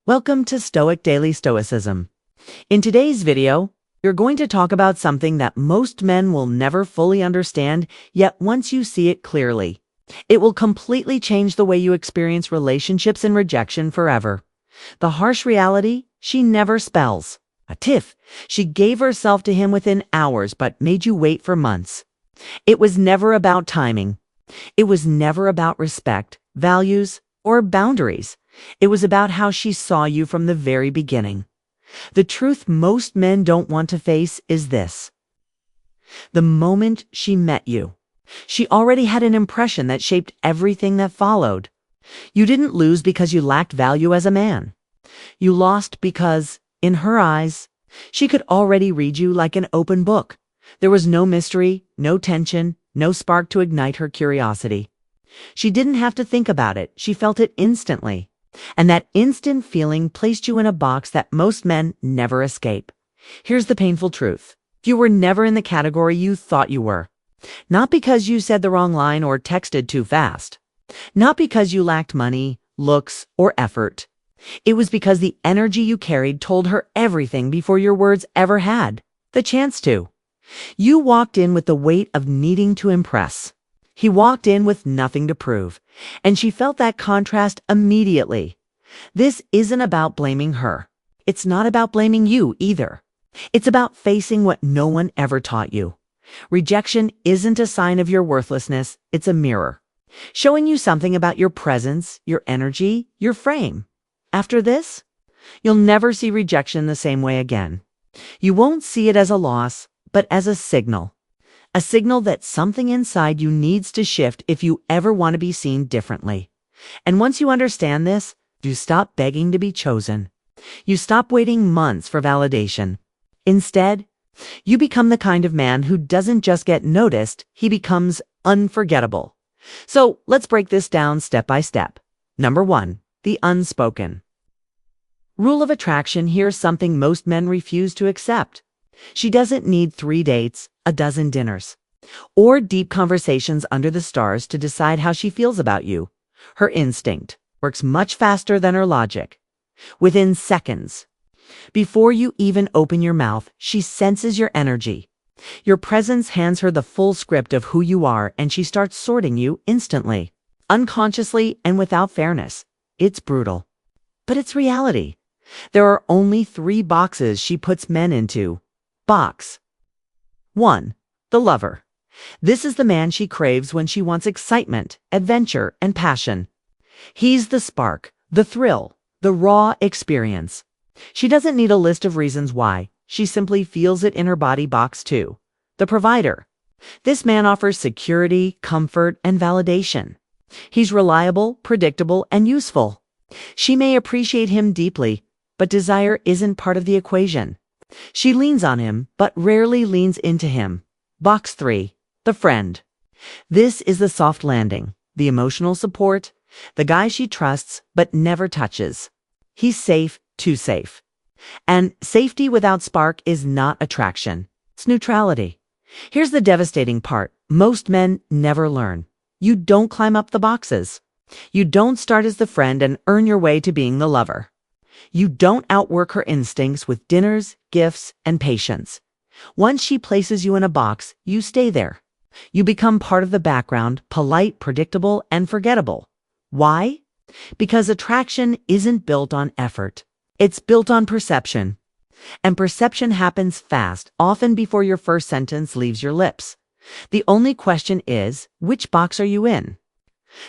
Welcome to Stoic Daily Stoicism. In today's video, you're going to talk about something that most men will never fully understand, yet once you see it clearly, it will completely change the way you experience relationships and rejection forever. The harsh reality she never spells. A tiff. She gave herself to him within hours but made you wait for months. It was never about timing. It was never about respect, values, or boundaries. It was about how she saw you from the very beginning. The truth most men don't want to face is this. The moment she met you, she already had an impression that shaped everything that followed. You didn't lose because you lacked value as a man. You lost because, in her eyes, she could already read you like an open book. There was no mystery, no tension, no spark to ignite her curiosity. She didn't have to think about it. She felt it instantly. And that instant feeling placed you in a box that most men never escape. Here's the painful truth. You were never in the category you thought you were. Not because you said the wrong line or texted too fast. Not because you lacked money, looks, or effort. It was because the energy you carried told her everything before your words ever had the chance to. You walked in with the weight of needing to impress. He walked in with nothing to prove, and she felt that contrast immediately. This isn't about blaming her. It's not about blaming you either. It's about facing what no one ever taught you. Rejection isn't a sign of your worthlessness, it's a mirror, showing you something about your presence, your energy, your frame. After this, you'll never see rejection the same way again. You won't see it as a loss, but as a signal. A signal that something inside you needs to shift if you ever want to be seen differently. And once you understand this, you stop begging to be chosen. You stop waiting months for validation. Instead, you become the kind of man who doesn't just get noticed, he becomes unforgettable. So let's break this down step by step. Number 1, the unspoken. Rule of attraction. Here's something most men refuse to accept. She doesn't need 3 dates, a dozen dinners, or deep conversations under the stars to decide how she feels about you. Her instinct works much faster than her logic. Within seconds, before you even open your mouth, she senses your energy. Your presence hands her the full script of who you are, and she starts sorting you instantly, unconsciously, and without fairness. It's brutal, but it's reality. There are only 3 boxes she puts men into. Box 1. The lover. This is the man she craves when she wants excitement, adventure, and passion. He's the spark, the thrill, the raw experience. She doesn't need a list of reasons why. She simply feels it in her body. Box 2. The provider. This man offers security, comfort, and validation. He's reliable, predictable, and useful. She may appreciate him deeply, but desire isn't part of the equation. She leans on him, but rarely leans into him. Box 3. The friend. This is the soft landing, the emotional support, the guy she trusts but never touches. He's safe, too safe. And safety without spark is not attraction. It's neutrality. Here's the devastating part. Most men never learn. You don't climb up the boxes. You don't start as the friend and earn your way to being the lover. You don't outwork her instincts with dinners, gifts, and patience. Once she places you in a box, you stay there. You become part of the background, polite, predictable, and forgettable. Why? Because attraction isn't built on effort. It's built on perception. And perception happens fast, often before your first sentence leaves your lips. The only question is, which box are you in?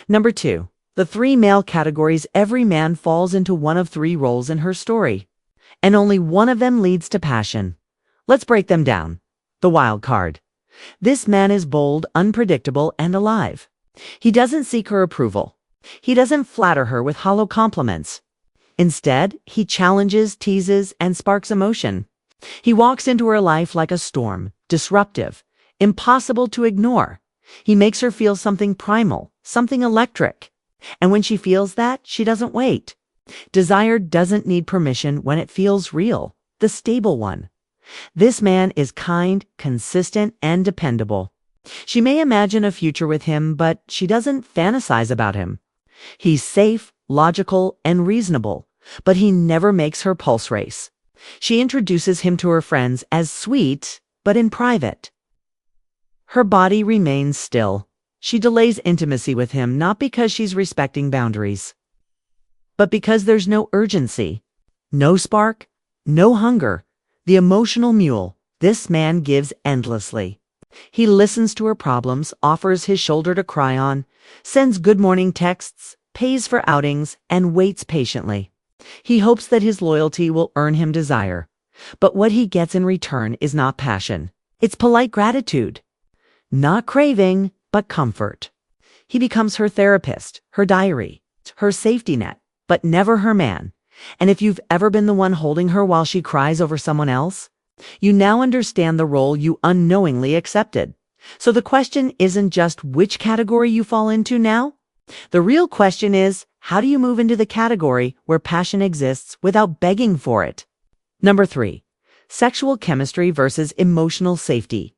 Number 2. The 3 male categories. Every man falls into one of 3 roles in her story, and only one of them leads to passion. Let's break them down. The wild card. This man is bold, unpredictable, and alive. He doesn't seek her approval. He doesn't flatter her with hollow compliments. Instead, he challenges, teases, and sparks emotion. He walks into her life like a storm, disruptive, impossible to ignore. He makes her feel something primal, something electric. And when she feels that, she doesn't wait. Desire doesn't need permission when it feels real, the stable one. This man is kind, consistent, and dependable. She may imagine a future with him, but she doesn't fantasize about him. He's safe, logical, and reasonable, but he never makes her pulse race. She introduces him to her friends as sweet, but in private. Her body remains still. She delays intimacy with him not because she's respecting boundaries, but because there's no urgency, no spark, no hunger. The emotional mule, this man gives endlessly. He listens to her problems, offers his shoulder to cry on, sends good morning texts, pays for outings, and waits patiently. He hopes that his loyalty will earn him desire. But what he gets in return is not passion. It's polite gratitude. Not craving, but comfort. He becomes her therapist, her diary, her safety net, but never her man. And if you've ever been the one holding her while she cries over someone else, you now understand the role you unknowingly accepted. So the question isn't just which category you fall into now. The real question is, how do you move into the category where passion exists without begging for it? Number 3, sexual chemistry versus emotional safety.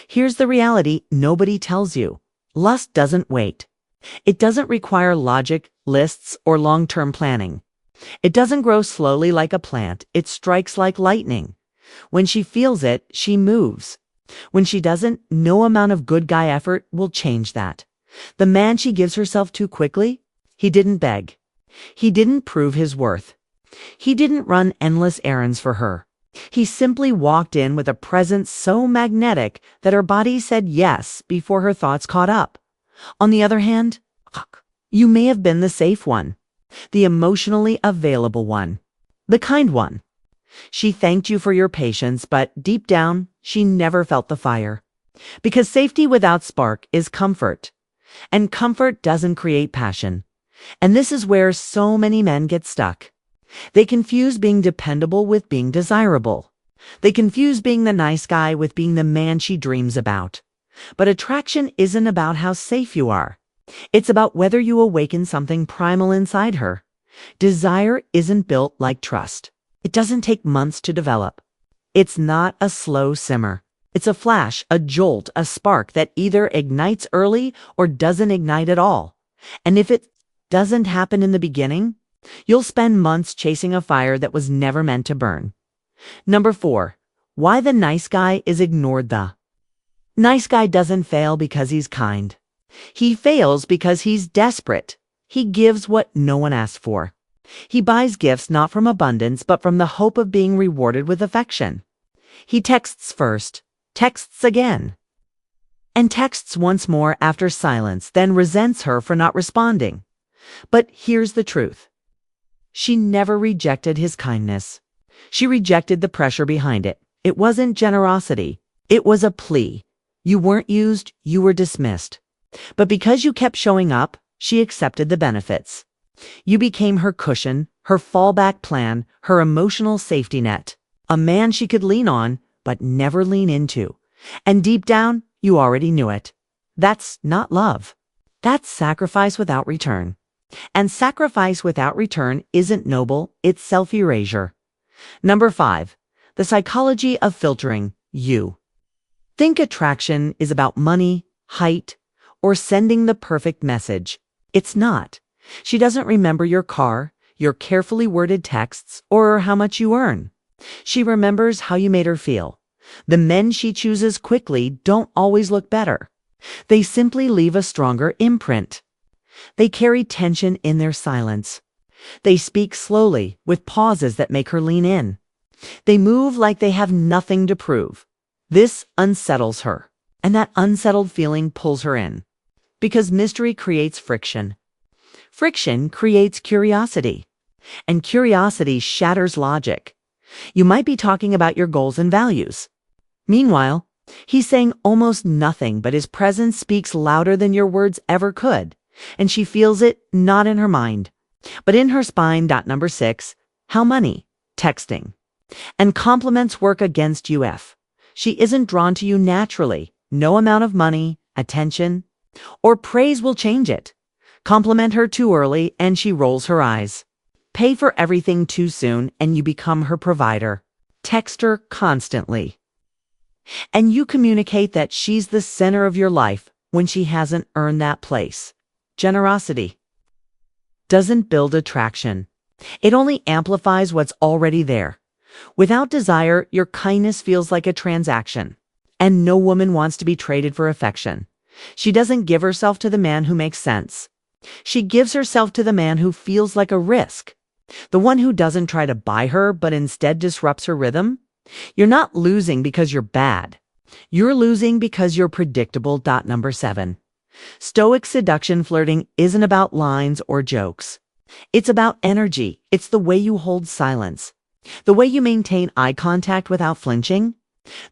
Here's the reality nobody tells you. Lust doesn't wait. It doesn't require logic, lists, or long-term planning. It doesn't grow slowly like a plant. It strikes like lightning. When she feels it, she moves. When she doesn't, no amount of good guy effort will change that. The man she gives herself to quickly, he didn't beg. He didn't prove his worth. He didn't run endless errands for her. He simply walked in with a presence so magnetic that her body said yes before her thoughts caught up. On the other hand, you may have been the safe one, the emotionally available one, the kind one. She thanked you for your patience, but deep down, she never felt the fire. Because safety without spark is comfort, and comfort doesn't create passion. And this is where so many men get stuck. They confuse being dependable with being desirable. They confuse being the nice guy with being the man she dreams about. But attraction isn't about how safe you are. It's about whether you awaken something primal inside her. Desire isn't built like trust. It doesn't take months to develop. It's not a slow simmer. It's a flash, a jolt, a spark that either ignites early or doesn't ignite at all. And if it doesn't happen in the beginning, you'll spend months chasing a fire that was never meant to burn. Number 4, why the nice guy is ignored. The nice guy doesn't fail because he's kind. He fails because he's desperate. He gives what no one asked for. He buys gifts not from abundance, but from the hope of being rewarded with affection. He texts first, texts again, and texts once more after silence, then resents her for not responding. But here's the truth. She never rejected his kindness. She rejected the pressure behind it. It wasn't generosity. It was a plea. You weren't used, you were dismissed. But because you kept showing up, she accepted the benefits. You became her cushion, her fallback plan, her emotional safety net. A man she could lean on, but never lean into. And deep down, you already knew it. That's not love. That's sacrifice without return. And sacrifice without return isn't noble, it's self-erasure. Number 5, the psychology of filtering you. Think attraction is about money, height, or sending the perfect message. It's not. She doesn't remember your car, your carefully worded texts, or how much you earn. She remembers how you made her feel. The men she chooses quickly don't always look better. They simply leave a stronger imprint. They carry tension in their silence. They speak slowly, with pauses that make her lean in. They move like they have nothing to prove. This unsettles her, and that unsettled feeling pulls her in. Because mystery creates friction. Friction creates curiosity, and curiosity shatters logic. You might be talking about your goals and values. Meanwhile, he's saying almost nothing, but his presence speaks louder than your words ever could, and she feels it not in her mind, but in her spine. Number 6, how money, texting, and compliments work against you. She isn't drawn to you naturally. No amount of money, attention, or praise will change it. Compliment her too early, and she rolls her eyes. Pay for everything too soon, and you become her provider. Text her constantly, and you communicate that she's the center of your life when she hasn't earned that place. Generosity doesn't build attraction. It only amplifies what's already there. Without desire, your kindness feels like a transaction. And no woman wants to be traded for affection. She doesn't give herself to the man who makes sense. She gives herself to the man who feels like a risk. The one who doesn't try to buy her, but instead disrupts her rhythm. You're not losing because you're bad. You're losing because you're predictable. Number 7. Stoic seduction flirting isn't about lines or jokes. It's about energy. It's the way you hold silence. The way you maintain eye contact without flinching.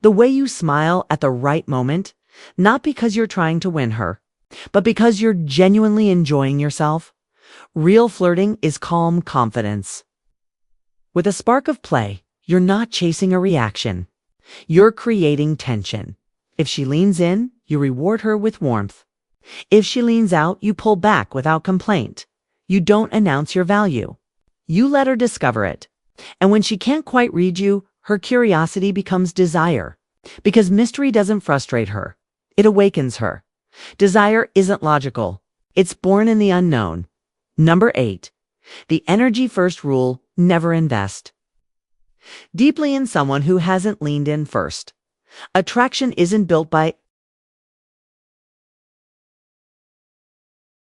The way you smile at the right moment, not because you're trying to win her, but because you're genuinely enjoying yourself. Real flirting is calm confidence. With a spark of play, you're not chasing a reaction. You're creating tension. If she leans in, you reward her with warmth. If she leans out, you pull back without complaint. You don't announce your value. You let her discover it. And when she can't quite read you, her curiosity becomes desire. Because mystery doesn't frustrate her. It awakens her. Desire isn't logical. It's born in the unknown. Number 8. The energy first rule: never invest deeply in someone who hasn't leaned in first. Attraction isn't built by